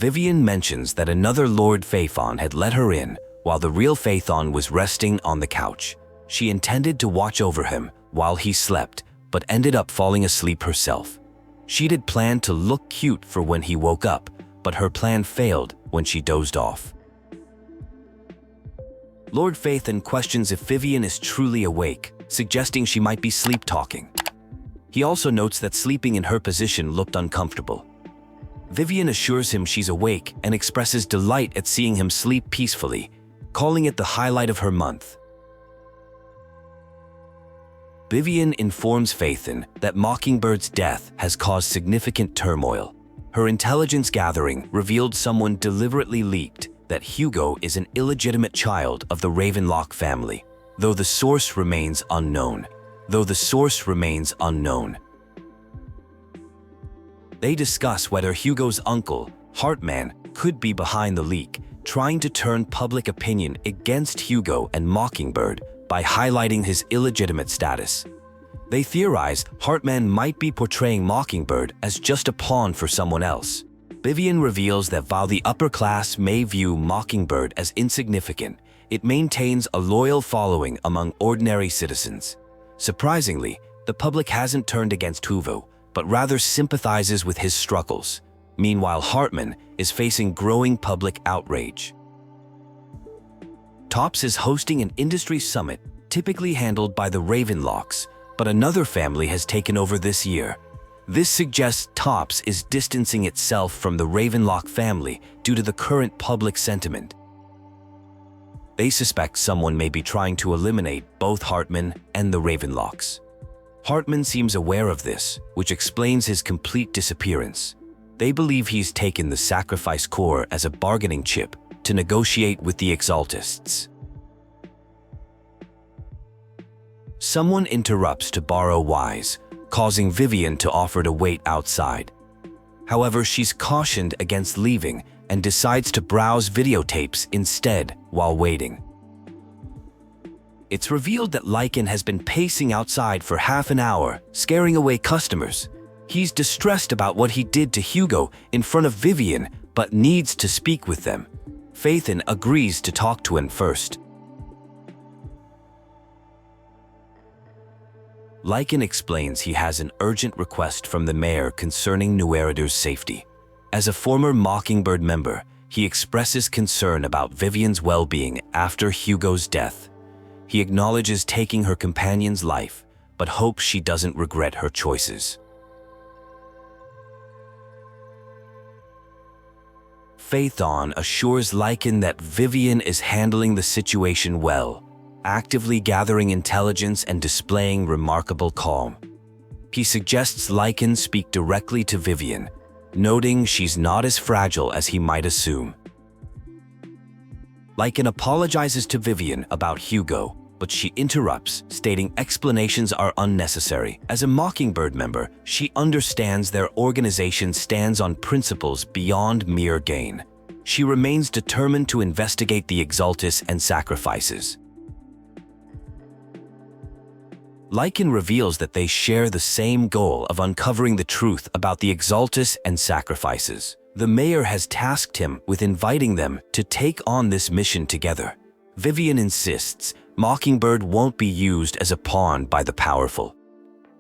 Vivian mentions that another Lord Phaethon had let her in while the real Phaethon was resting on the couch. She intended to watch over him while he slept, but ended up falling asleep herself. She'd had planned to look cute for when he woke up, but her plan failed when she dozed off. Lord Phaethon questions if Vivian is truly awake, suggesting she might be sleep-talking. He also notes that sleeping in her position looked uncomfortable. Vivian assures him she's awake and expresses delight at seeing him sleep peacefully, calling it the highlight of her month. Vivian informs Phaethon that Mockingbird's death has caused significant turmoil. Her intelligence gathering revealed someone deliberately leaked that Hugo is an illegitimate child of the Ravenlocke family, though the source remains unknown. They discuss whether Hugo's uncle, Hartman, could be behind the leak, trying to turn public opinion against Hugo and Mockingbird by highlighting his illegitimate status. They theorize Hartman might be portraying Mockingbird as just a pawn for someone else. Vivian reveals that while the upper class may view Mockingbird as insignificant, it maintains a loyal following among ordinary citizens. Surprisingly, the public hasn't turned against Hugo, but rather sympathizes with his struggles. Meanwhile, Hartman is facing growing public outrage. Topps is hosting an industry summit typically handled by the Ravenlockes, but another family has taken over this year. This suggests Topps is distancing itself from the Ravenlocke family due to the current public sentiment. They suspect someone may be trying to eliminate both Hartman and the Ravenlockes. Hartman seems aware of this, which explains his complete disappearance. They believe he's taken the sacrifice core as a bargaining chip to negotiate with the Exaltists. Someone interrupts to borrow Wise, causing Vivian to offer to wait outside. However, she's cautioned against leaving and decides to browse videotapes instead while waiting. It's revealed that Lycan has been pacing outside for half an hour, scaring away customers. He's distressed about what he did to Hugo in front of Vivian, but needs to speak with them. Phaethon agrees to talk to him first. Lycan explains he has an urgent request from the mayor concerning Nuerider's safety. As a former Mockingbird member, he expresses concern about Vivian's well-being after Hugo's death. He acknowledges taking her companion's life, but hopes she doesn't regret her choices. Phaethon assures Lycan that Vivian is handling the situation well, actively gathering intelligence and displaying remarkable calm. He suggests Lycan speak directly to Vivian, noting she's not as fragile as he might assume. Lycan apologizes to Vivian about Hugo, but she interrupts, stating explanations are unnecessary. As a Mockingbird member, she understands their organization stands on principles beyond mere gain. She remains determined to investigate the Exaltists and sacrifices. Lycan reveals that they share the same goal of uncovering the truth about the Exaltists and sacrifices. The mayor has tasked him with inviting them to take on this mission together. Vivian insists Mockingbird won't be used as a pawn by the powerful.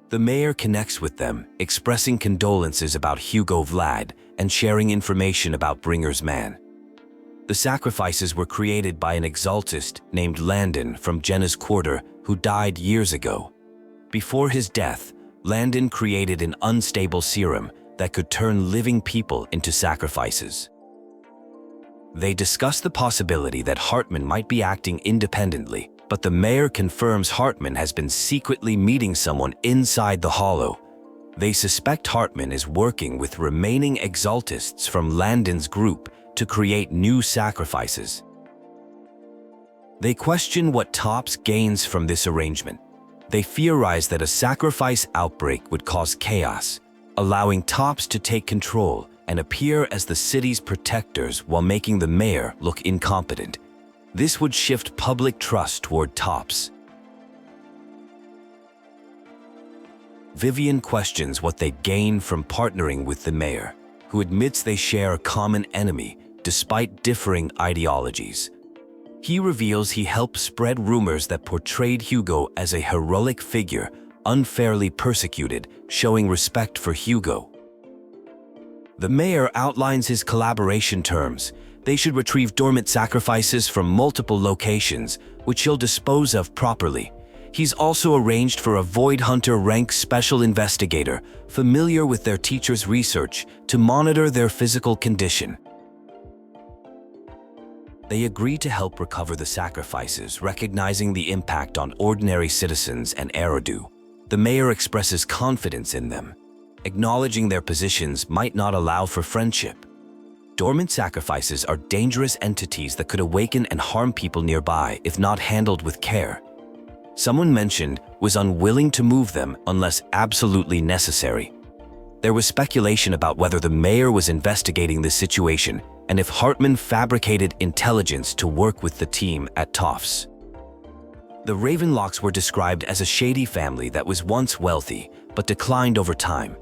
The mayor connects with them, expressing condolences about Hugo Vlad and sharing information about Bringer's man. The sacrifices were created by an Exaltist named Landon from Jenna's quarter who died years ago. Before his death, Landon created an unstable serum that could turn living people into sacrifices. They discuss the possibility that Hartman might be acting independently, but the mayor confirms Hartman has been secretly meeting someone inside the Hollow. They suspect Hartman is working with remaining Exaltists from Landon's group to create new sacrifices. They question what Topps gains from this arrangement. They theorize that a sacrifice outbreak would cause chaos, allowing Topps to take control and appear as the city's protectors while making the mayor look incompetent. This would shift public trust toward Topps. Vivian questions what they gain from partnering with the mayor, who admits they share a common enemy despite differing ideologies. He reveals he helped spread rumors that portrayed Hugo as a heroic figure, unfairly persecuted, showing respect for Hugo. The mayor outlines his collaboration terms. They should retrieve dormant sacrifices from multiple locations, which he'll dispose of properly. He's also arranged for a Void Hunter rank special investigator, familiar with their teacher's research, to monitor their physical condition. They agree to help recover the sacrifices, recognizing the impact on ordinary citizens and Eridu. The mayor expresses confidence in them, acknowledging their positions might not allow for friendship. Dormant sacrifices are dangerous entities that could awaken and harm people nearby if not handled with care. Someone mentioned was unwilling to move them unless absolutely necessary. There was speculation about whether the mayor was investigating the situation and if Hartman fabricated intelligence to work with the team at Tofts. The Ravenlocks were described as a shady family that was once wealthy but declined over time.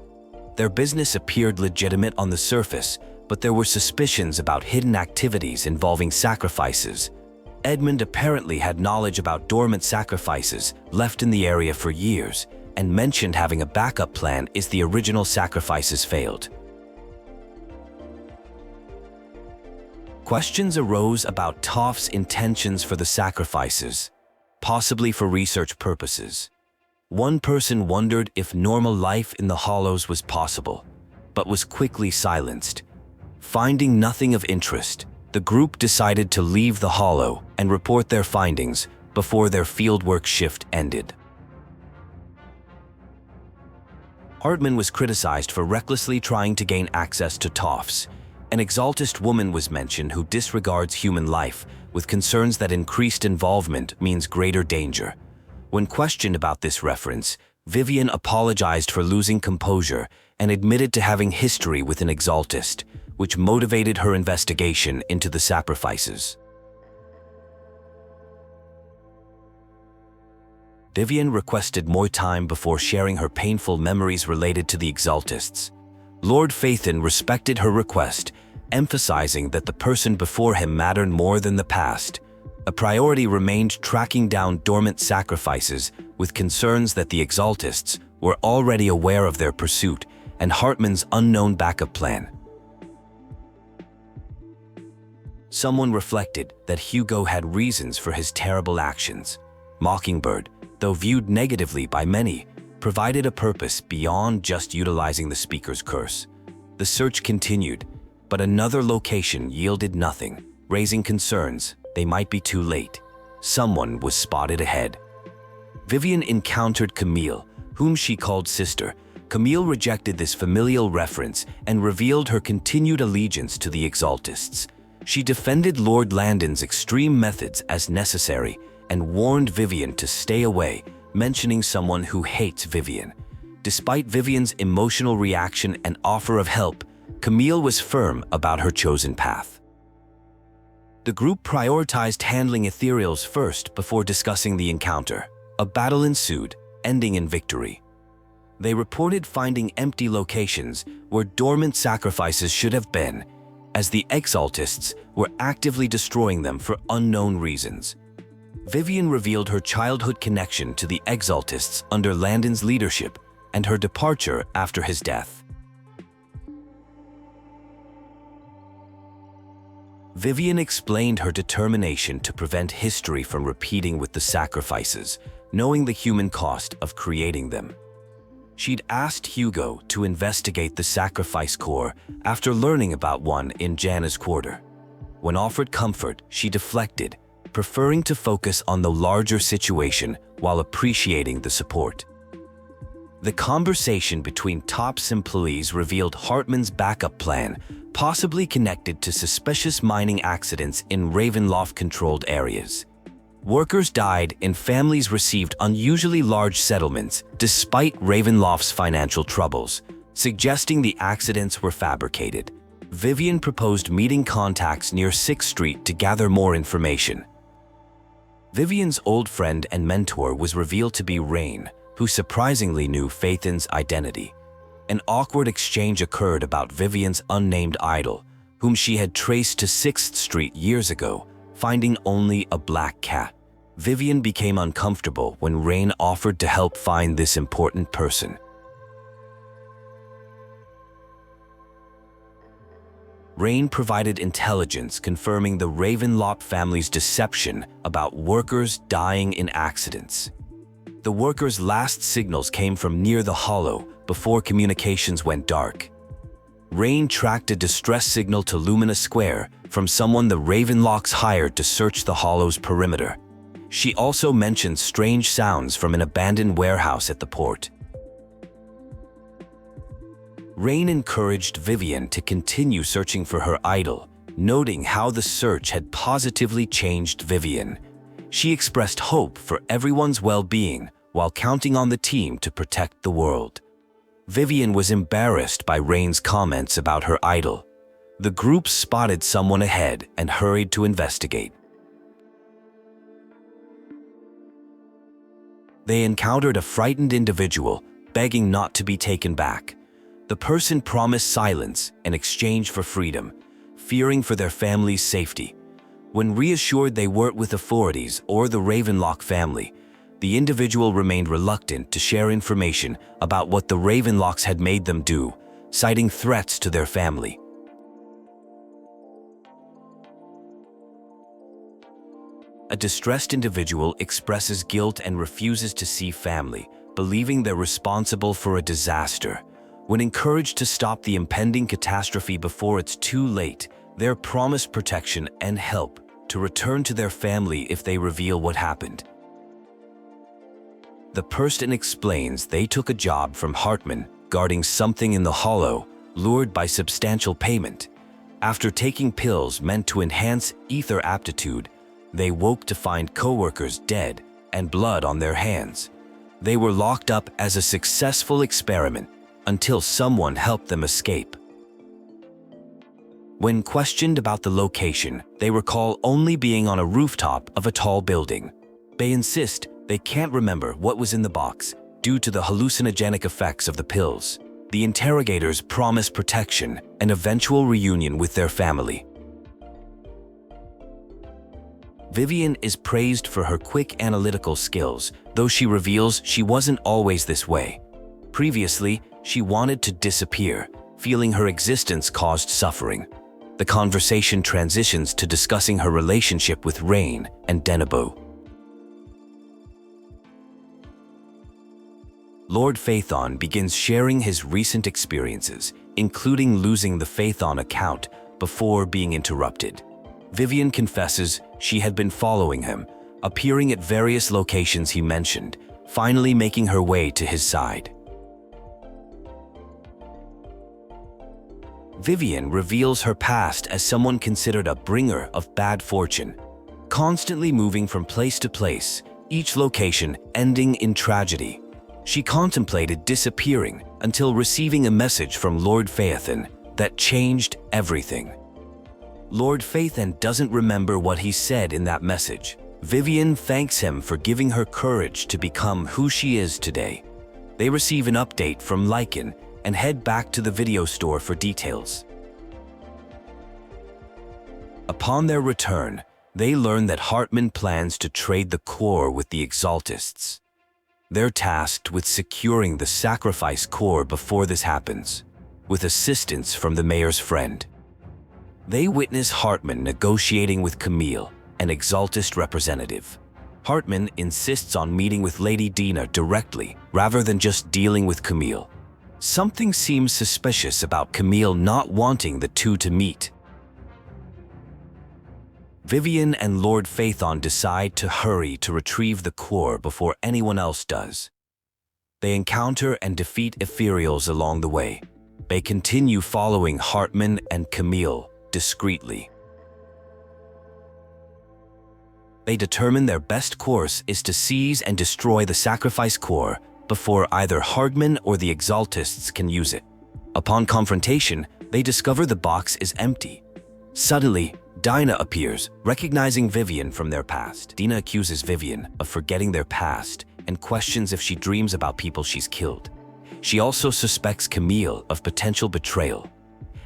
Their business appeared legitimate on the surface, but there were suspicions about hidden activities involving sacrifices. Edmund apparently had knowledge about dormant sacrifices left in the area for years and mentioned having a backup plan if the original sacrifices failed. Questions arose about Toph's intentions for the sacrifices, possibly for research purposes. One person wondered if normal life in the Hollows was possible, but was quickly silenced. Finding nothing of interest, the group decided to leave the Hollow and report their findings before their fieldwork shift ended. Hartman was criticized for recklessly trying to gain access to Tophs. An Exaltist woman was mentioned who disregards human life, with concerns that increased involvement means greater danger. When questioned about this reference, Vivian apologized for losing composure and admitted to having history with an Exaltist, which motivated her investigation into the sacrifices. Vivian requested more time before sharing her painful memories related to the Exaltists. Lord Phaethon respected her request, emphasizing that the person before him mattered more than the past. A priority remained tracking down dormant sacrifices, with concerns that the Exaltists were already aware of their pursuit and Hartman's unknown backup plan. Someone reflected that Hugo had reasons for his terrible actions. Mockingbird, though viewed negatively by many, provided a purpose beyond just utilizing the speaker's curse. The search continued, but another location yielded nothing, raising concerns they might be too late. Someone was spotted ahead. Vivian encountered Camille, whom she called sister. Camille rejected this familial reference and revealed her continued allegiance to the Exaltists. She defended Lord Landon's extreme methods as necessary and warned Vivian to stay away, mentioning someone who hates Vivian. Despite Vivian's emotional reaction and offer of help, Camille was firm about her chosen path. The group prioritized handling ethereals first before discussing the encounter. A battle ensued, ending in victory. They reported finding empty locations where dormant sacrifices should have been, as the Exaltists were actively destroying them for unknown reasons. Vivian revealed her childhood connection to the Exaltists under Landon's leadership and her departure after his death. Vivian explained her determination to prevent history from repeating with the sacrifices, knowing the human cost of creating them. She'd asked Hugo to investigate the sacrifice core after learning about one in Janna's quarter. When offered comfort, she deflected, preferring to focus on the larger situation while appreciating the support. The conversation between Top's employees revealed Hartman's backup plan, possibly connected to suspicious mining accidents in Ravenlocke-controlled areas. Workers died and families received unusually large settlements despite Ravenlocke's financial troubles, suggesting the accidents were fabricated. Vivian proposed meeting contacts near 6th Street to gather more information. Vivian's old friend and mentor was revealed to be Rain, who surprisingly knew Phaethon's identity. An awkward exchange occurred about Vivian's unnamed idol, whom she had traced to 6th Street years ago, finding only a black cat. Vivian became uncomfortable when Rain offered to help find this important person. Rain provided intelligence confirming the Ravenlocke family's deception about workers dying in accidents. The workers' last signals came from near the hollow before communications went dark. Rain tracked a distress signal to Lumina Square from someone the Ravenlocks hired to search the hollow's perimeter. She also mentioned strange sounds from an abandoned warehouse at the port. Rain encouraged Vivian to continue searching for her idol, noting how the search had positively changed Vivian. She expressed hope for everyone's well-being while counting on the team to protect the world. Vivian was embarrassed by Rain's comments about her idol. The group spotted someone ahead and hurried to investigate. They encountered a frightened individual begging not to be taken back. The person promised silence in exchange for freedom, fearing for their family's safety. When reassured they weren't with authorities or the Ravenlocke family, the individual remained reluctant to share information about what the Ravenlocks had made them do, citing threats to their family. A distressed individual expresses guilt and refuses to see family, believing they're responsible for a disaster. When encouraged to stop the impending catastrophe before it's too late, they're promised protection and help to return to their family if they reveal what happened. The person explains they took a job from Hartman, guarding something in the hollow, lured by substantial payment. After taking pills meant to enhance ether aptitude, they woke to find coworkers dead and blood on their hands. They were locked up as a successful experiment until someone helped them escape. When questioned about the location, they recall only being on a rooftop of a tall building. They insist they can't remember what was in the box due to the hallucinogenic effects of the pills. The interrogators promise protection and eventual reunion with their family. Vivian is praised for her quick analytical skills, though she reveals she wasn't always this way. Previously, she wanted to disappear, feeling her existence caused suffering. The conversation transitions to discussing her relationship with Rain and Denebo. Lord Phaethon begins sharing his recent experiences, including losing the Phaethon account before being interrupted. Vivian confesses she had been following him, appearing at various locations he mentioned, finally making her way to his side. Vivian reveals her past as someone considered a bringer of bad fortune, constantly moving from place to place, each location ending in tragedy. She contemplated disappearing until receiving a message from Lord Phaethon that changed everything. Lord Phaethon doesn't remember what he said in that message. Vivian thanks him for giving her courage to become who she is today. They receive an update from Lycan and head back to the video store for details. Upon their return, they learn that Hartman plans to trade the core with the Exaltists. They're tasked with securing the sacrifice core before this happens, with assistance from the mayor's friend. They witness Hartman negotiating with Camille, an Exaltist representative. Hartman insists on meeting with Lady Dina directly, rather than just dealing with Camille. Something seems suspicious about Camille not wanting the two to meet. Vivian and Lord Phaethon decide to hurry to retrieve the core before anyone else does. They encounter and defeat Ethereals along the way. They continue following Hartman and Camille discreetly. They determine their best course is to seize and destroy the sacrifice core before either Hartman or the Exaltists can use it. Upon confrontation, they discover the box is empty. Suddenly, Dina appears, recognizing Vivian from their past. Dina accuses Vivian of forgetting their past and questions if she dreams about people she's killed. She also suspects Camille of potential betrayal.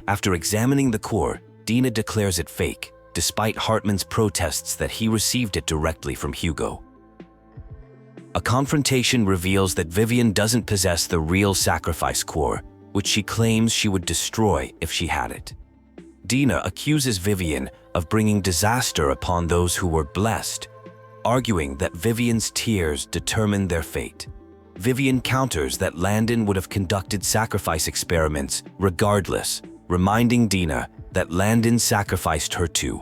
After examining the core, Dina declares it fake, despite Hartman's protests that he received it directly from Hugo. A confrontation reveals that Vivian doesn't possess the real sacrifice core, which she claims she would destroy if she had it. Dina accuses Vivian of bringing disaster upon those who were blessed, arguing that Vivian's tears determined their fate. Vivian counters that Landon would have conducted sacrifice experiments regardless, reminding Dina that Landon sacrificed her too.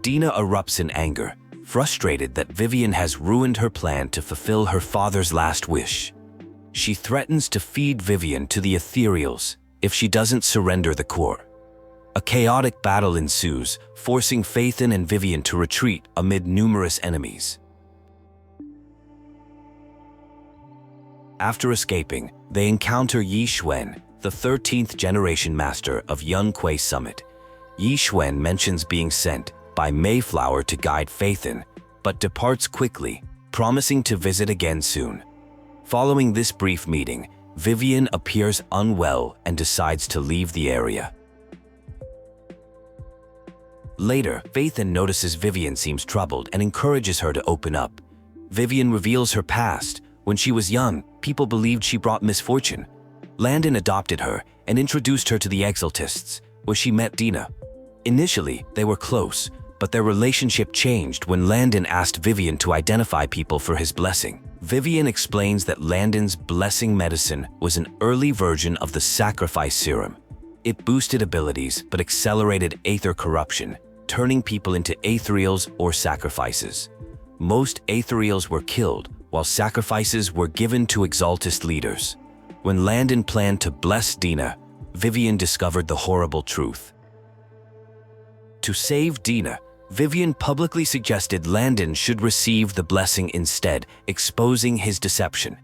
Dina erupts in anger, frustrated that Vivian has ruined her plan to fulfill her father's last wish. She threatens to feed Vivian to the ethereals if she doesn't surrender the core. A chaotic battle ensues, forcing Phaethon and Vivian to retreat amid numerous enemies. After escaping, they encounter Yi Xuan, the 13th generation master of Yun Kuei Summit. Yi Xuan mentions being sent by Mayflower to guide Phaethon, but departs quickly, promising to visit again soon. Following this brief meeting, Vivian appears unwell and decides to leave the area. Later, Phaethon notices Vivian seems troubled and encourages her to open up. Vivian reveals her past. When she was young, people believed she brought misfortune. Landon adopted her and introduced her to the Exaltists, where she met Dina. Initially, they were close, but their relationship changed when Landon asked Vivian to identify people for his blessing. Vivian explains that Landon's blessing medicine was an early version of the sacrifice serum. It boosted abilities but accelerated aether corruption, turning people into ethereals or sacrifices. Most ethereals were killed, while sacrifices were given to Exaltist leaders. When Landon planned to bless Dina, Vivian discovered the horrible truth. To save Dina, Vivian publicly suggested Landon should receive the blessing instead, exposing his deception.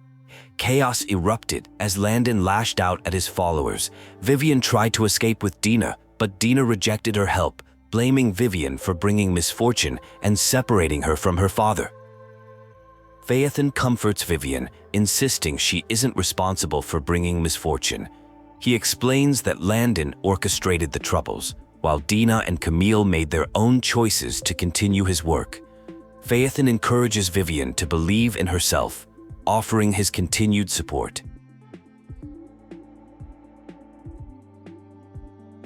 Chaos erupted as Landon lashed out at his followers. Vivian tried to escape with Dina, but Dina rejected her help, blaming Vivian for bringing misfortune and separating her from her father. Phaethon comforts Vivian, insisting she isn't responsible for bringing misfortune. He explains that Landon orchestrated the troubles, while Dina and Camille made their own choices to continue his work. Phaethon encourages Vivian to believe in herself, offering his continued support.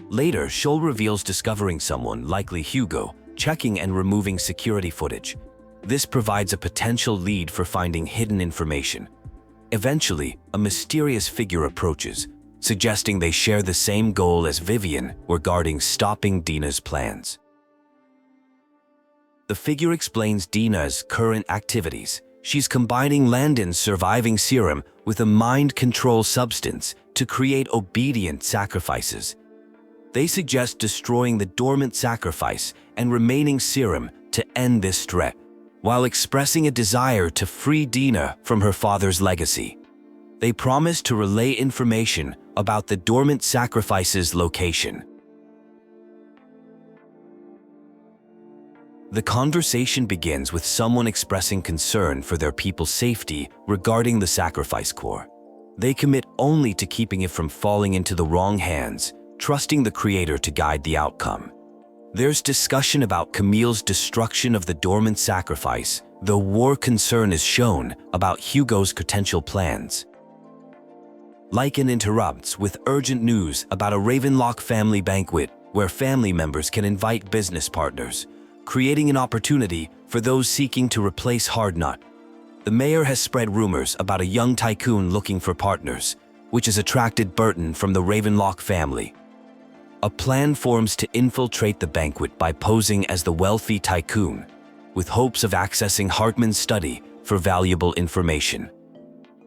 Later, Scholl reveals discovering someone, likely Hugo, checking and removing security footage. This provides a potential lead for finding hidden information. Eventually, a mysterious figure approaches, suggesting they share the same goal as Vivian regarding stopping Dina's plans. The figure explains Dina's current activities. She's combining Landon's surviving serum with a mind control substance to create obedient sacrifices. They suggest destroying the dormant sacrifice and remaining serum to end this threat, while expressing a desire to free Dina from her father's legacy. They promise to relay information about the dormant sacrifice's location. The conversation begins with someone expressing concern for their people's safety regarding the sacrifice core. They commit only to keeping it from falling into the wrong hands, trusting the Creator to guide the outcome. There's discussion about Camille's destruction of the dormant sacrifice, though more concern is shown about Hugo's potential plans. Lycan interrupts with urgent news about a Ravenlocke family banquet where family members can invite business partners, creating an opportunity for those seeking to replace Hardnut. The mayor has spread rumors about a young tycoon looking for partners, which has attracted Burton from the Ravenlocke family. A plan forms to infiltrate the banquet by posing as the wealthy tycoon, with hopes of accessing Hartman's study for valuable information.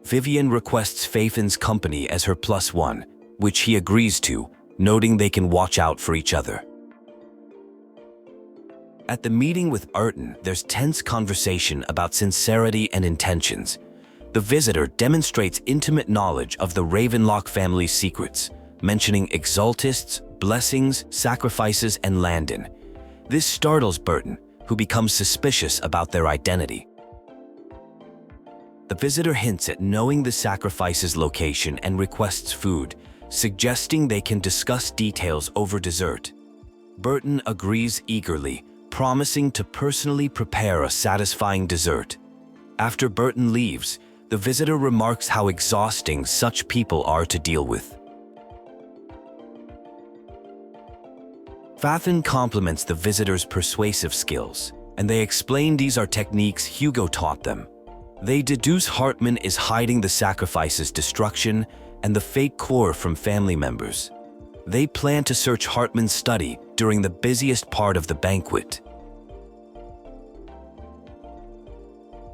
Vivian requests Phaethon's company as her +1, which he agrees to, noting they can watch out for each other. At the meeting with Burton, there's tense conversation about sincerity and intentions. The visitor demonstrates intimate knowledge of the Ravenlocke family's secrets, mentioning Exaltists, blessings, sacrifices, and Landon. This startles Burton, who becomes suspicious about their identity. The visitor hints at knowing the sacrifice's location and requests food, suggesting they can discuss details over dessert. Burton agrees eagerly, promising to personally prepare a satisfying dessert. After Burton leaves, the visitor remarks how exhausting such people are to deal with. Fathan compliments the visitor's persuasive skills, and they explain these are techniques Hugo taught them. They deduce Hartman is hiding the sacrifice's destruction and the fake core from family members. They plan to search Hartman's study during the busiest part of the banquet.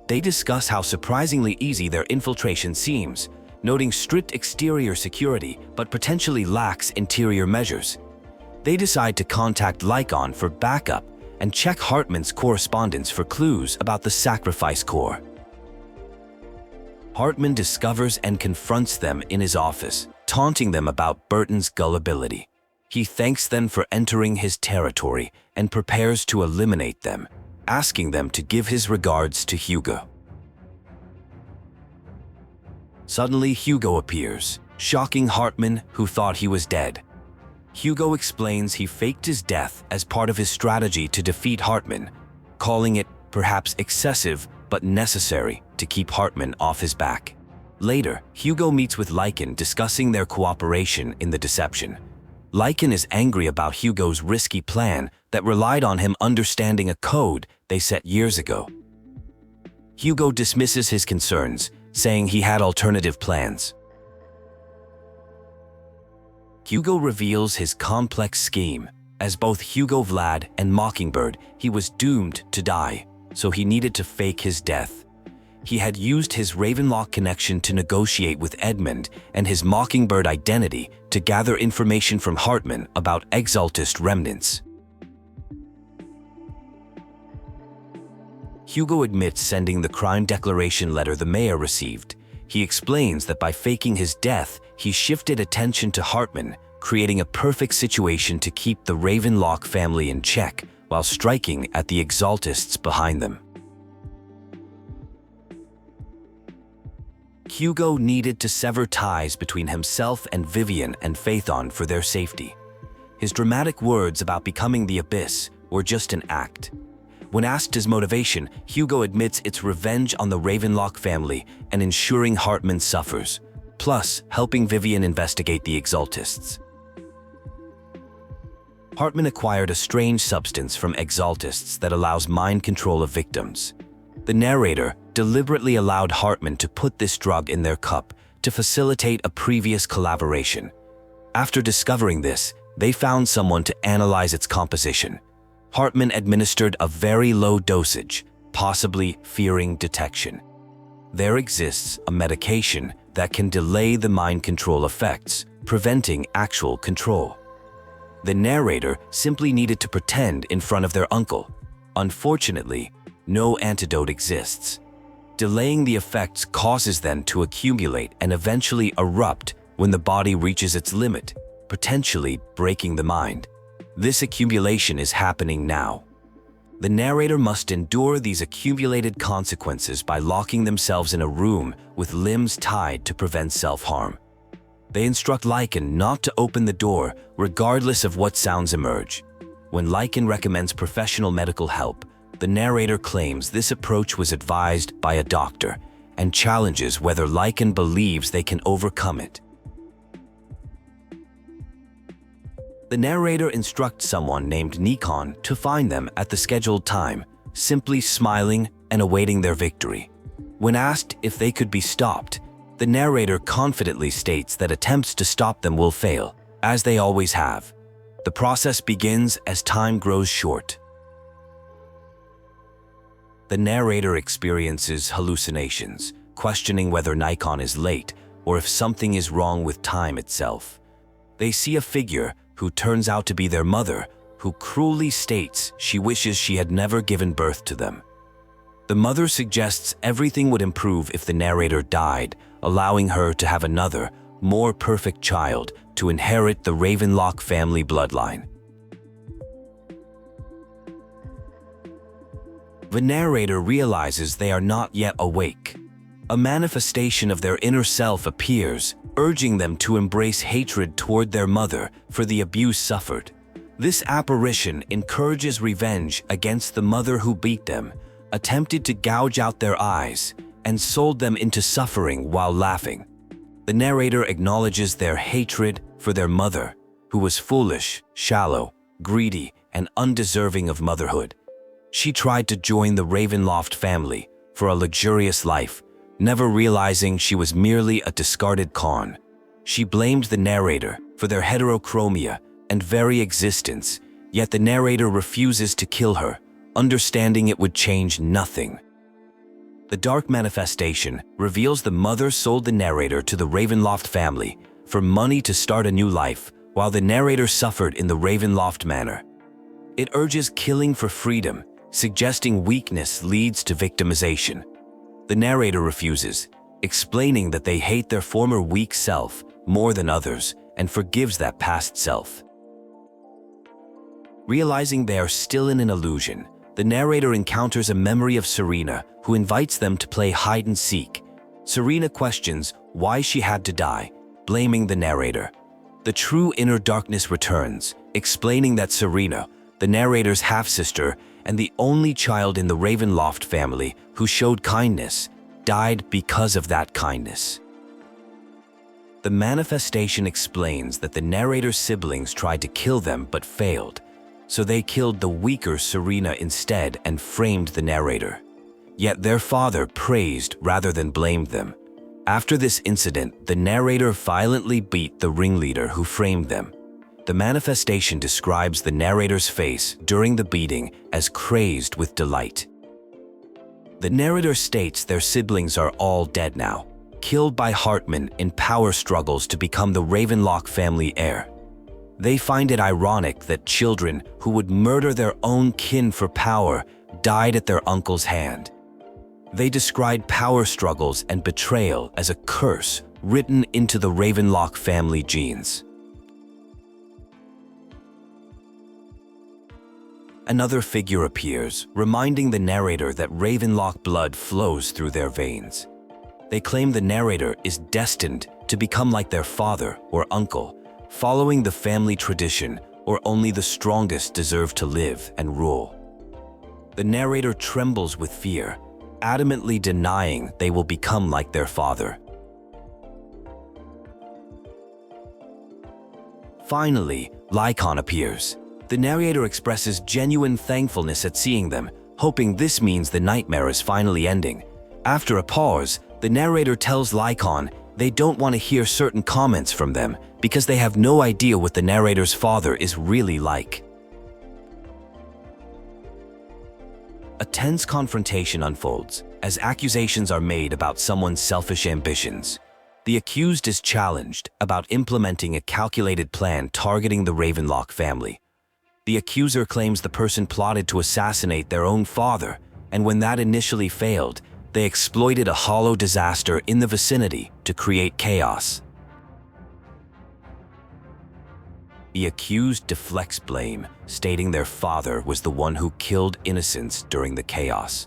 They discuss how surprisingly easy their infiltration seems, noting strict exterior security but potentially lax interior measures. They decide to contact Lycan for backup and check Hartman's correspondence for clues about the sacrifice core. Hartman discovers and confronts them in his office, taunting them about Burton's gullibility. He thanks them for entering his territory and prepares to eliminate them, asking them to give his regards to Hugo. Suddenly, Hugo appears, shocking Hartman, who thought he was dead. Hugo explains he faked his death as part of his strategy to defeat Hartman, calling it perhaps excessive but necessary to keep Hartman off his back. Later, Hugo meets with Lycan, discussing their cooperation in the deception. Lycan is angry about Hugo's risky plan that relied on him understanding a code they set years ago. Hugo dismisses his concerns, saying he had alternative plans. Hugo reveals his complex scheme. As both Hugo Vlad and Mockingbird, he was doomed to die, so he needed to fake his death. He had used his Ravenlocke connection to negotiate with Edmund and his Mockingbird identity to gather information from Hartman about Exaltist remnants. Hugo admits sending the crime declaration letter the mayor received. He explains that by faking his death, he shifted attention to Hartman, creating a perfect situation to keep the Ravenlocke family in check while striking at the Exaltists behind them. Hugo needed to sever ties between himself and Vivian and Phaethon for their safety. His dramatic words about becoming the Abyss were just an act. When asked his motivation, Hugo admits it's revenge on the Ravenlocke family and ensuring Hartman suffers, plus helping Vivian investigate the Exaltists. Hartman acquired a strange substance from Exaltists that allows mind control of victims. The narrator deliberately allowed Hartman to put this drug in their cup to facilitate a previous collaboration. After discovering this, they found someone to analyze its composition. Hartman administered a very low dosage, possibly fearing detection. There exists a medication that can delay the mind control effects, preventing actual control. The narrator simply needed to pretend in front of their uncle. Unfortunately, no antidote exists. Delaying the effects causes them to accumulate and eventually erupt when the body reaches its limit, potentially breaking the mind. This accumulation is happening now. The narrator must endure these accumulated consequences by locking themselves in a room with limbs tied to prevent self-harm. They instruct Lycan not to open the door regardless of what sounds emerge. When Lycan recommends professional medical help, the narrator claims this approach was advised by a doctor and challenges whether Lycan believes they can overcome it. The narrator instructs someone named Nikon to find them at the scheduled time, simply smiling and awaiting their victory. When asked if they could be stopped, the narrator confidently states that attempts to stop them will fail, as they always have. The process begins as time grows short. The narrator experiences hallucinations, questioning whether Nikon is late or if something is wrong with time itself. They see a figure who turns out to be their mother, who cruelly states she wishes she had never given birth to them. The mother suggests everything would improve if the narrator died, allowing her to have another, more perfect child to inherit the Ravenlocke family bloodline. The narrator realizes they are not yet awake. A manifestation of their inner self appears, urging them to embrace hatred toward their mother for the abuse suffered. This apparition encourages revenge against the mother who beat them, attempted to gouge out their eyes, and sold them into suffering while laughing. The narrator acknowledges their hatred for their mother, who was foolish, shallow, greedy, and undeserving of motherhood. She tried to join the Ravenlocke family for a luxurious life, never realizing she was merely a discarded pawn. She blamed the narrator for their heterochromia and very existence, yet the narrator refuses to kill her, understanding it would change nothing. The dark manifestation reveals the mother sold the narrator to the Ravenlocke family for money to start a new life, while the narrator suffered in the Ravenlocke manner. It urges killing for freedom, suggesting weakness leads to victimization. The narrator refuses, explaining that they hate their former weak self more than others and forgives that past self. Realizing they are still in an illusion, the narrator encounters a memory of Serena, who invites them to play hide and seek. Serena questions why she had to die, blaming the narrator. The true inner darkness returns, explaining that Serena, the narrator's half-sister and the only child in the Ravenlocke family who showed kindness, died because of that kindness. The manifestation explains that the narrator's siblings tried to kill them but failed, so they killed the weaker Serena instead and framed the narrator. Yet their father praised rather than blamed them. After this incident, the narrator violently beat the ringleader who framed them. The manifestation describes the narrator's face during the beating as crazed with delight. The narrator states their siblings are all dead now, killed by Hartman in power struggles to become the Ravenlocke family heir. They find it ironic that children who would murder their own kin for power died at their uncle's hand. They describe power struggles and betrayal as a curse written into the Ravenlocke family genes. Another figure appears, reminding the narrator that Ravenlocke blood flows through their veins. They claim the narrator is destined to become like their father or uncle, following the family tradition, or only the strongest deserve to live and rule. The narrator trembles with fear, adamantly denying they will become like their father. Finally, Lycan appears. The narrator expresses genuine thankfulness at seeing them, hoping this means the nightmare is finally ending. After a pause, the narrator tells Lycan they don't want to hear certain comments from them because they have no idea what the narrator's father is really like. A tense confrontation unfolds as accusations are made about someone's selfish ambitions. The accused is challenged about implementing a calculated plan targeting the Ravenlocke family. The accuser claims the person plotted to assassinate their own father, and when that initially failed, they exploited a hollow disaster in the vicinity to create chaos. The accused deflects blame, stating their father was the one who killed innocents during the chaos.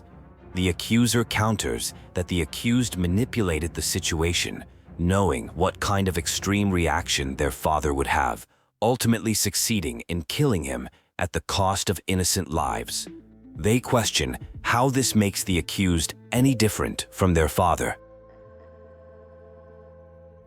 The accuser counters that the accused manipulated the situation, knowing what kind of extreme reaction their father would have, ultimately succeeding in killing him at the cost of innocent lives. They question how this makes the accused any different from their father.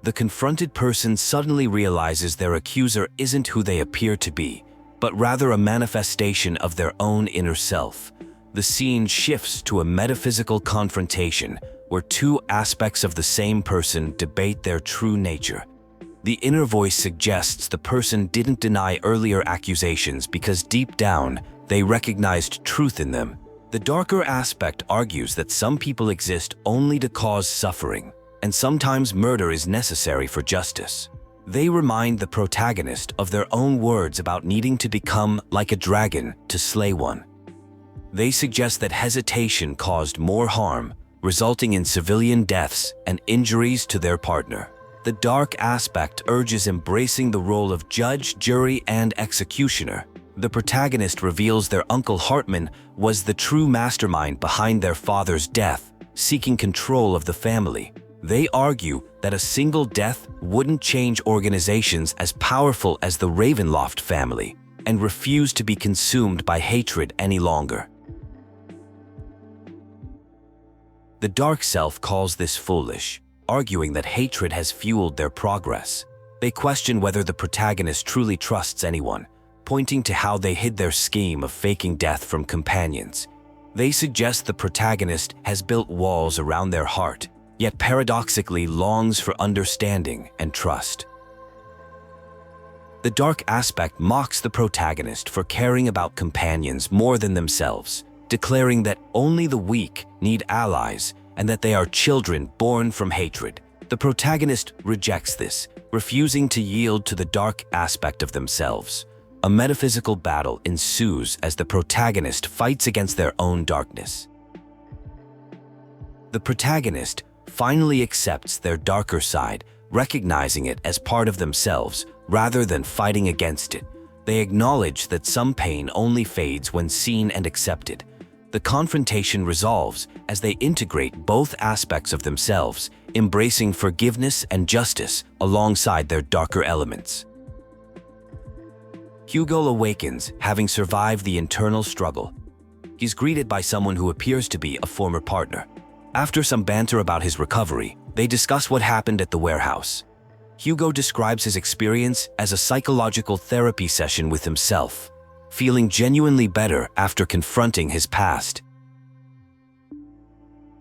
The confronted person suddenly realizes their accuser isn't who they appear to be, but rather a manifestation of their own inner self. The scene shifts to a metaphysical confrontation where two aspects of the same person debate their true nature. The inner voice suggests the person didn't deny earlier accusations because deep down, they recognized truth in them. The darker aspect argues that some people exist only to cause suffering, and sometimes murder is necessary for justice. They remind the protagonist of their own words about needing to become like a dragon to slay one. They suggest that hesitation caused more harm, resulting in civilian deaths and injuries to their partner. The dark aspect urges embracing the role of judge, jury, and executioner. The protagonist reveals their uncle Hartman was the true mastermind behind their father's death, seeking control of the family. They argue that a single death wouldn't change organizations as powerful as the Ravenlocke family, and refuse to be consumed by hatred any longer. The Dark Self calls this foolish, arguing that hatred has fueled their progress. They question whether the protagonist truly trusts anyone, pointing to how they hid their scheme of faking death from companions. They suggest the protagonist has built walls around their heart, yet paradoxically longs for understanding and trust. The dark aspect mocks the protagonist for caring about companions more than themselves, declaring that only the weak need allies and that they are children born from hatred. The protagonist rejects this, refusing to yield to the dark aspect of themselves. A metaphysical battle ensues as the protagonist fights against their own darkness. The protagonist finally accepts their darker side, recognizing it as part of themselves rather than fighting against it. They acknowledge that some pain only fades when seen and accepted. The confrontation resolves as they integrate both aspects of themselves, embracing forgiveness and justice alongside their darker elements. Hugo awakens, having survived the internal struggle. He's greeted by someone who appears to be a former partner. After some banter about his recovery, they discuss what happened at the warehouse. Hugo describes his experience as a psychological therapy session with himself, feeling genuinely better after confronting his past.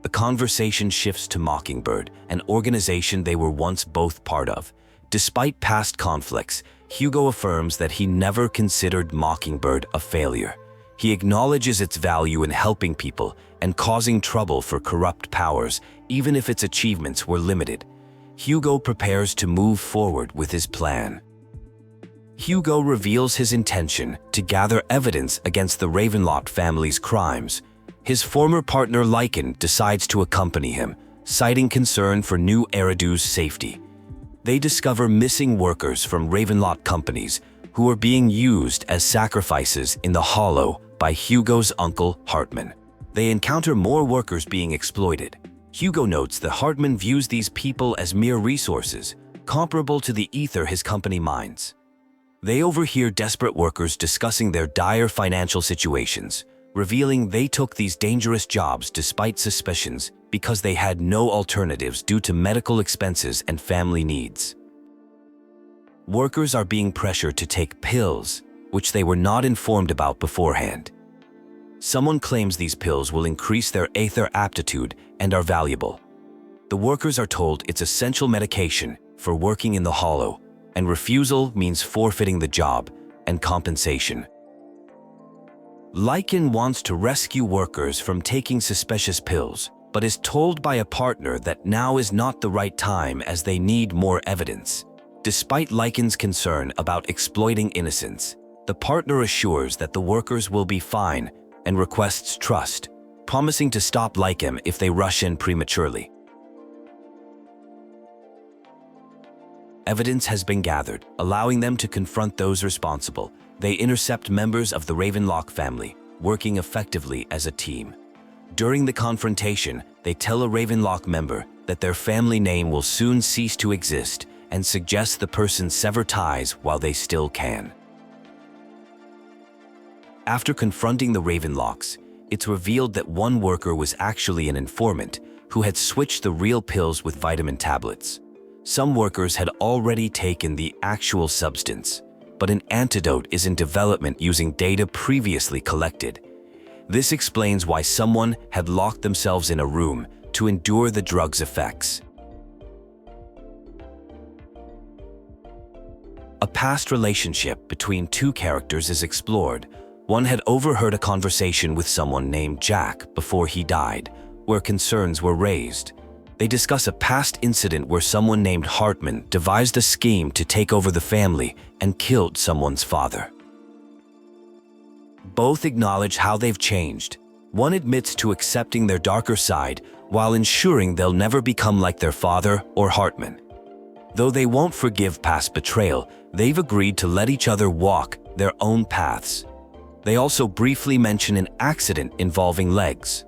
The conversation shifts to Mockingbird, an organization they were once both part of. Despite past conflicts, Hugo affirms that he never considered Mockingbird a failure. He acknowledges its value in helping people and causing trouble for corrupt powers, even if its achievements were limited. Hugo prepares to move forward with his plan. Hugo reveals his intention to gather evidence against the Ravenlocke family's crimes. His former partner Lycan decides to accompany him, citing concern for new Eridu's safety. They discover missing workers from Ravenlocke companies who are being used as sacrifices in the Hollow by Hugo's uncle Hartman. They encounter more workers being exploited. Hugo notes that Hartman views these people as mere resources, comparable to the ether his company mines. They overhear desperate workers discussing their dire financial situations, revealing they took these dangerous jobs despite suspicions because they had no alternatives due to medical expenses and family needs. Workers are being pressured to take pills, which they were not informed about beforehand. Someone claims these pills will increase their aether aptitude and are valuable. The workers are told it's essential medication for working in the Hollow, and refusal means forfeiting the job and compensation. Lycan wants to rescue workers from taking suspicious pills, but is told by a partner that now is not the right time as they need more evidence. Despite Lycan's concern about exploiting innocents, the partner assures that the workers will be fine and requests trust, promising to stop Lycan if they rush in prematurely. Evidence has been gathered, allowing them to confront those responsible. They intercept members of the Ravenlocke family, working effectively as a team. During the confrontation, they tell a Ravenlocke member that their family name will soon cease to exist and suggest the person sever ties while they still can. After confronting the Ravenlockes, it's revealed that one worker was actually an informant who had switched the real pills with vitamin tablets. Some workers had already taken the actual substance, but an antidote is in development using data previously collected. This explains why someone had locked themselves in a room to endure the drug's effects. A past relationship between two characters is explored. One had overheard a conversation with someone named Jack before he died, where concerns were raised. They discuss a past incident where someone named Hartman devised a scheme to take over the family and killed someone's father. Both acknowledge how they've changed. One admits to accepting their darker side while ensuring they'll never become like their father or Hartman. Though they won't forgive past betrayal, they've agreed to let each other walk their own paths. They also briefly mention an accident involving legs.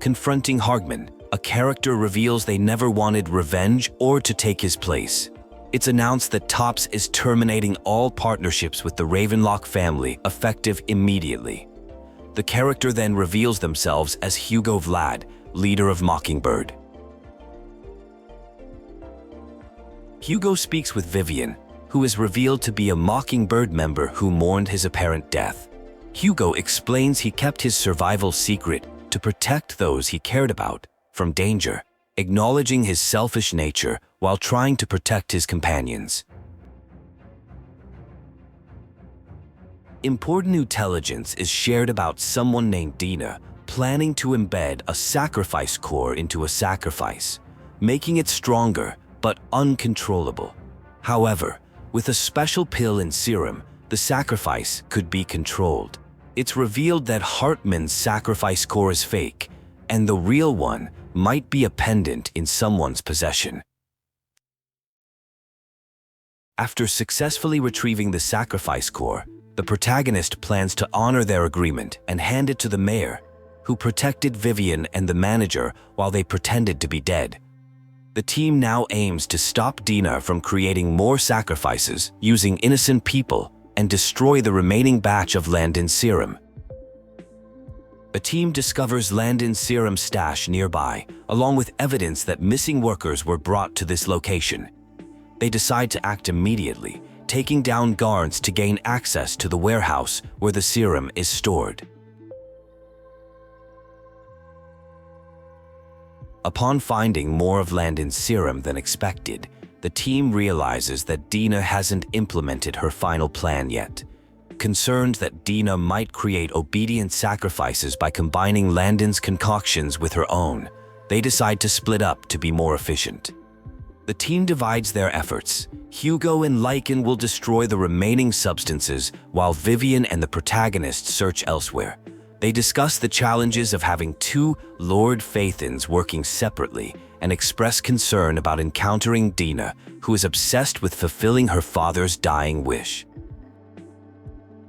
Confronting Hartman, a character reveals they never wanted revenge or to take his place. It's announced that Topps is terminating all partnerships with the Ravenlocke family, effective immediately. The character then reveals themselves as Hugo Vlad, leader of Mockingbird. Hugo speaks with Vivian, who is revealed to be a Mockingbird member who mourned his apparent death. Hugo explains he kept his survival secret to protect those he cared about from danger, acknowledging his selfish nature while trying to protect his companions. Important intelligence is shared about someone named Dina planning to embed a sacrifice core into a sacrifice, making it stronger but uncontrollable. However, with a special pill and serum, the sacrifice could be controlled. It's revealed that Hartman's sacrifice core is fake, and the real one might be a pendant in someone's possession. After successfully retrieving the sacrifice core, the protagonist plans to honor their agreement and hand it to the mayor, who protected Vivian and the manager while they pretended to be dead. The team now aims to stop Dina from creating more sacrifices using innocent people and destroy the remaining batch of Landon's serum. A team discovers Landon's serum stash nearby, along with evidence that missing workers were brought to this location. They decide to act immediately, taking down guards to gain access to the warehouse where the serum is stored. Upon finding more of Landon's serum than expected, the team realizes that Dina hasn't implemented her final plan yet. Concerned that Dina might create obedient sacrifices by combining Landon's concoctions with her own, they decide to split up to be more efficient. The team divides their efforts. Hugo and Lycan will destroy the remaining substances while Vivian and the protagonist search elsewhere. They discuss the challenges of having two Lord Phaethons working separately and express concern about encountering Dina, who is obsessed with fulfilling her father's dying wish.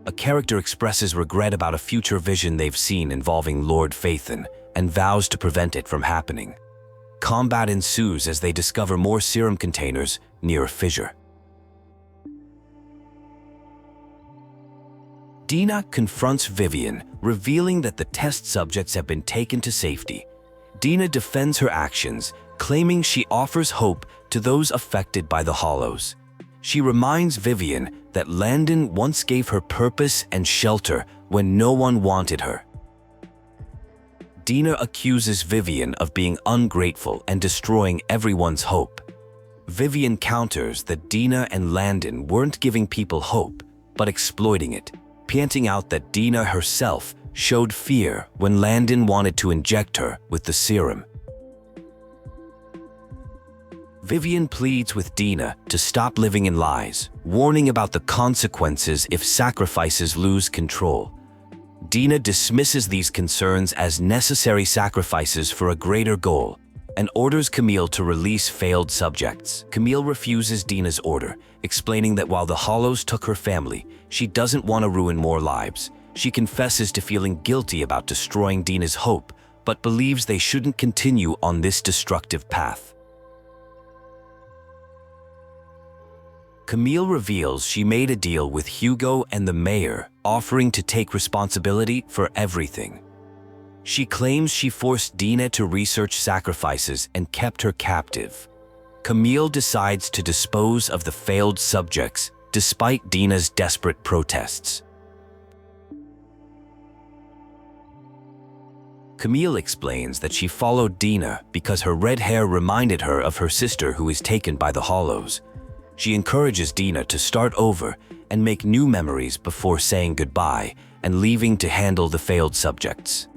A character expresses regret about a future vision they've seen involving Lord Phaethon and vows to prevent it from happening. Combat ensues as they discover more serum containers near a fissure. Dina confronts Vivian, revealing that the test subjects have been taken to safety. Dina defends her actions, claiming she offers hope to those affected by the Hollows. She reminds Vivian that Landon once gave her purpose and shelter when no one wanted her. Dina accuses Vivian of being ungrateful and destroying everyone's hope. Vivian counters that Dina and Landon weren't giving people hope, but exploiting it, pointing out that Dina herself showed fear when Landon wanted to inject her with the serum. Vivian pleads with Dina to stop living in lies, warning about the consequences if sacrifices lose control. Dina dismisses these concerns as necessary sacrifices for a greater goal and orders Camille to release failed subjects. Camille refuses Dina's order, explaining that while the Hollows took her family, she doesn't want to ruin more lives. She confesses to feeling guilty about destroying Dina's hope, but believes they shouldn't continue on this destructive path. Camille reveals she made a deal with Hugo and the mayor, offering to take responsibility for everything. She claims she forced Dina to research sacrifices and kept her captive. Camille decides to dispose of the failed subjects despite Dina's desperate protests. Camille explains that she followed Dina because her red hair reminded her of her sister who is taken by the Hollows. She encourages Dina to start over and make new memories before saying goodbye and leaving to handle the failed subjects.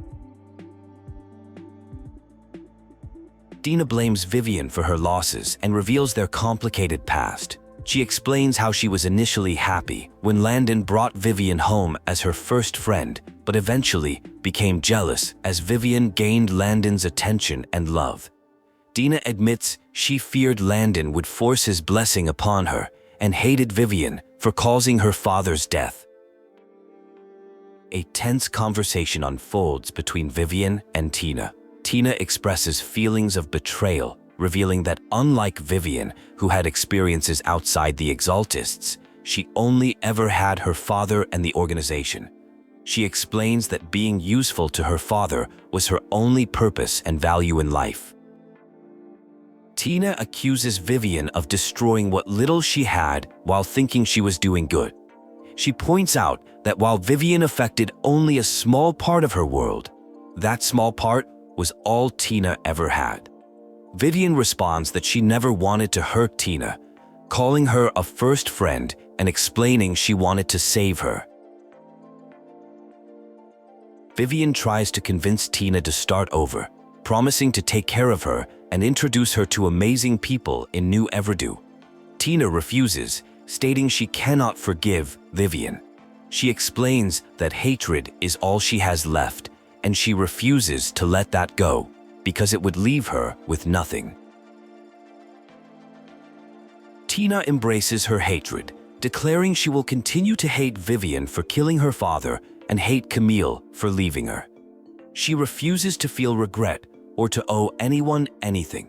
Dina blames Vivian for her losses and reveals their complicated past. She explains how she was initially happy when Landon brought Vivian home as her first friend, but eventually became jealous as Vivian gained Landon's attention and love. Dina admits she feared Landon would force his blessing upon her and hated Vivian for causing her father's death. A tense conversation unfolds between Vivian and Tina. Tina expresses feelings of betrayal, revealing that unlike Vivian, who had experiences outside the Exaltists, she only ever had her father and the organization. She explains that being useful to her father was her only purpose and value in life. Tina accuses Vivian of destroying what little she had while thinking she was doing good. She points out that while Vivian affected only a small part of her world, that small part was all Tina ever had. Vivian responds that she never wanted to hurt Tina, calling her a first friend and explaining she wanted to save her. Vivian tries to convince Tina to start over, promising to take care of her and introduce her to amazing people in New Everdew. Tina refuses, stating she cannot forgive Vivian. She explains that hatred is all she has left, and she refuses to let that go because it would leave her with nothing. Tina embraces her hatred, declaring she will continue to hate Vivian for killing her father and hate Camille for leaving her. She refuses to feel regret or to owe anyone anything.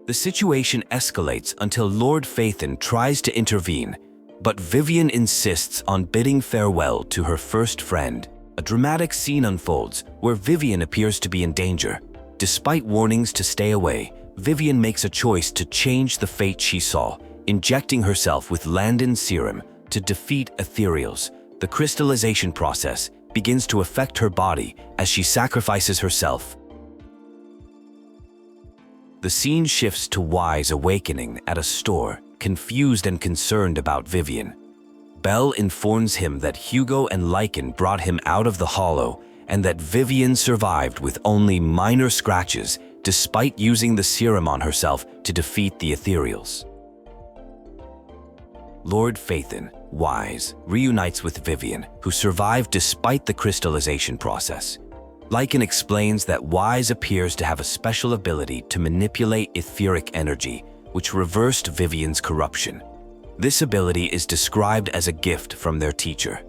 The situation escalates until Lord Phaethon tries to intervene, but Vivian insists on bidding farewell to her first friend. A dramatic scene unfolds where Vivian appears to be in danger. Despite warnings to stay away, Vivian makes a choice to change the fate she saw, injecting herself with Landon's serum to defeat Ethereals. The crystallization process begins to affect her body as she sacrifices herself. The scene shifts to Wise awakening at a store, confused and concerned about Vivian. Belle informs him that Hugo and Lycan brought him out of the hollow and that Vivian survived with only minor scratches despite using the serum on herself to defeat the Ethereals. Lord Phaethon, Wise, reunites with Vivian, who survived despite the crystallization process. Lycan explains that Wise appears to have a special ability to manipulate etheric energy, which reversed Vivian's corruption. This ability is described as a gift from their teacher.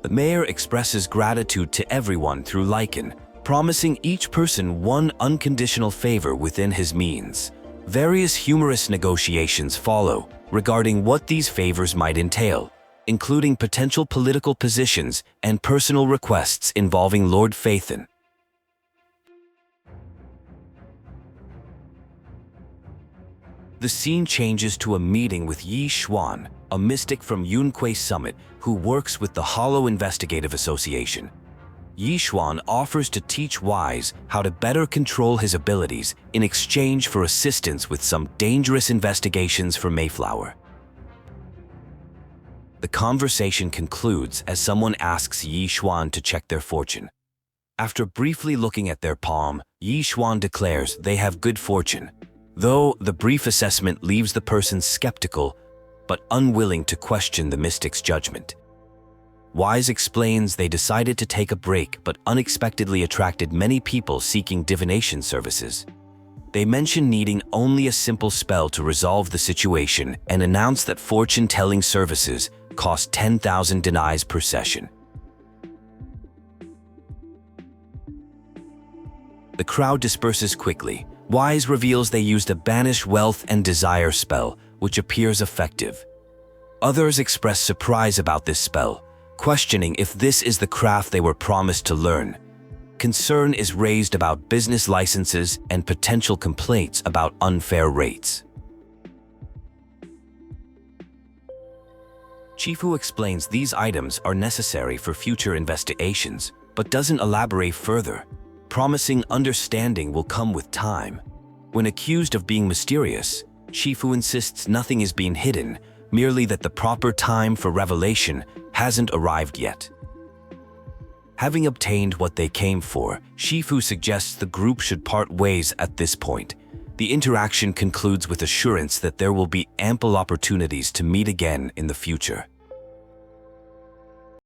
The mayor expresses gratitude to everyone through Lycan, promising each person one unconditional favor within his means. Various humorous negotiations follow regarding what these favors might entail, including potential political positions and personal requests involving Lord Phaethon. The scene changes to a meeting with Yi Xuan, a mystic from Yunque Summit who works with the Hollow Investigative Association. Yi Xuan offers to teach Wise how to better control his abilities in exchange for assistance with some dangerous investigations for Mayflower. The conversation concludes as someone asks Yi Xuan to check their fortune. After briefly looking at their palm, Yi Xuan declares they have good fortune, though the brief assessment leaves the person skeptical but unwilling to question the mystic's judgment. Wise explains they decided to take a break but unexpectedly attracted many people seeking divination services. They mention needing only a simple spell to resolve the situation and announce that fortune-telling services cost 10,000 dinars per session. The crowd disperses quickly. Wise reveals they used a Banish Wealth and Desire spell, which appears effective. Others express surprise about this spell, questioning if this is the craft they were promised to learn. Concern is raised about business licenses and potential complaints about unfair rates. Chifu explains these items are necessary for future investigations, but doesn't elaborate further, promising understanding will come with time. When accused of being mysterious, Chifu insists nothing is being hidden, merely that the proper time for revelation hasn't arrived yet. Having obtained what they came for, Chifu suggests the group should part ways at this point. The interaction concludes with assurance that there will be ample opportunities to meet again in the future.